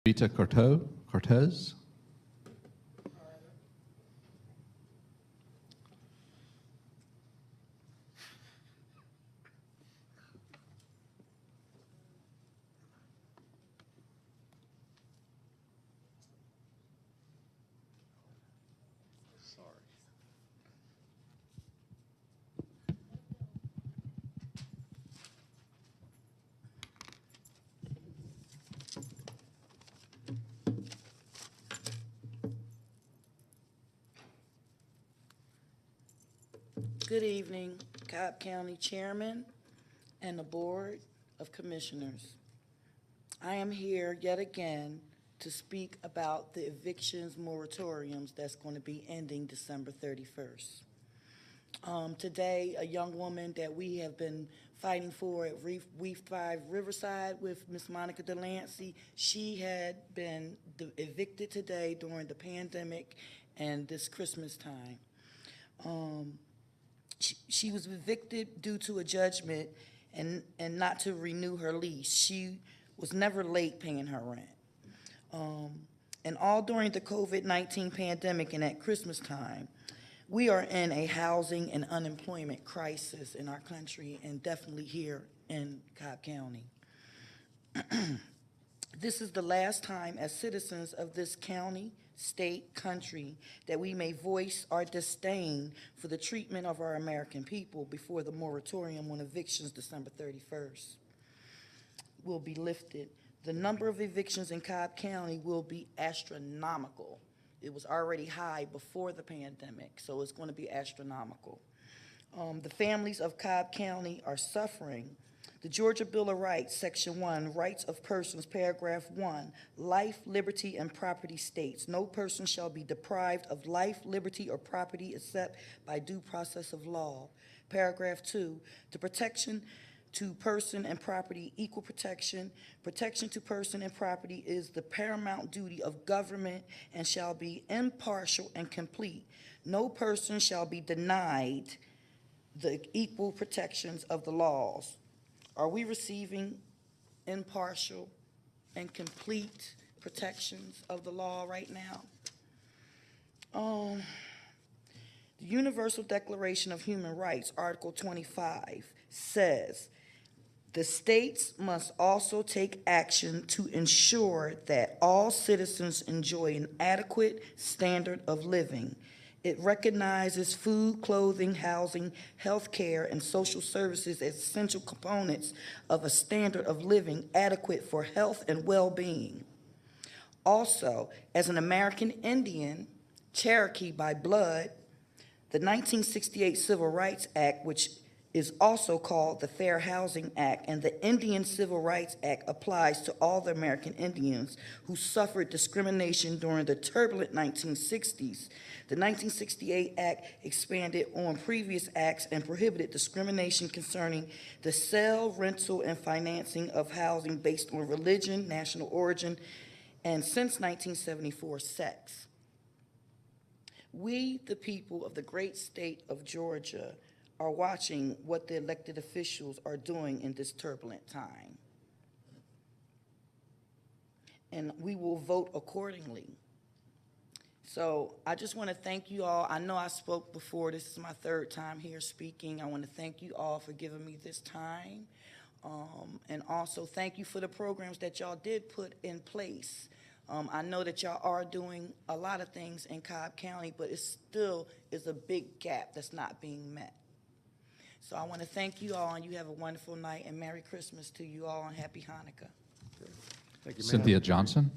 Rita Cortez. Good evening, Cobb County Chairman and the Board of Commissioners. I am here yet again to speak about the evictions moratoriums that's going to be ending December 31st. Today, a young woman that we have been fighting for at Reef 5 Riverside with Miss Monica Delancey, she had been evicted today during the pandemic and this Christmas time. She was evicted due to a judgment and not to renew her lease. She was never late paying her rent. And all during the COVID-19 pandemic and at Christmas time, we are in a housing and unemployment crisis in our country and definitely here in Cobb County. This is the last time as citizens of this county, state, country, that we may voice our disdain for the treatment of our American people before the moratorium on evictions December 31st will be lifted. The number of evictions in Cobb County will be astronomical. It was already high before the pandemic, so it's going to be astronomical. The families of Cobb County are suffering. The Georgia Bill of Rights, Section 1, Rights of Persons, Paragraph 1, life, liberty, and property states, no person shall be deprived of life, liberty, or property except by due process of law. Paragraph 2, the protection to person and property, equal protection. Protection to person and property is the paramount duty of government and shall be impartial and complete. No person shall be denied the equal protections of the laws. Are we receiving impartial and complete protections of the law right now? The Universal Declaration of Human Rights, Article 25, says, the states must also take action to ensure that all citizens enjoy an adequate standard of living. It recognizes food, clothing, housing, health care, and social services as essential components of a standard of living adequate for health and well-being. Also, as an American Indian, Cherokee by blood, the 1968 Civil Rights Act, which is also called the Fair Housing Act, and the Indian Civil Rights Act applies to all the American Indians who suffered discrimination during the turbulent 1960s. The 1968 Act expanded on previous acts and prohibited discrimination concerning the sale, rental, and financing of housing based on religion, national origin, and since 1974, sex. We, the people of the great state of Georgia, are watching what the elected officials are doing in this turbulent time. And we will vote accordingly. So I just want to thank you all. I know I spoke before. This is my third time here speaking. I want to thank you all for giving me this time. And also thank you for the programs that y'all did put in place. I know that y'all are doing a lot of things in Cobb County, but it still is a big gap that's not being met. So I want to thank you all, and you have a wonderful night, and Merry Christmas to you all, and Happy Hanukkah. Thank you, ma'am. Cynthia Johnson.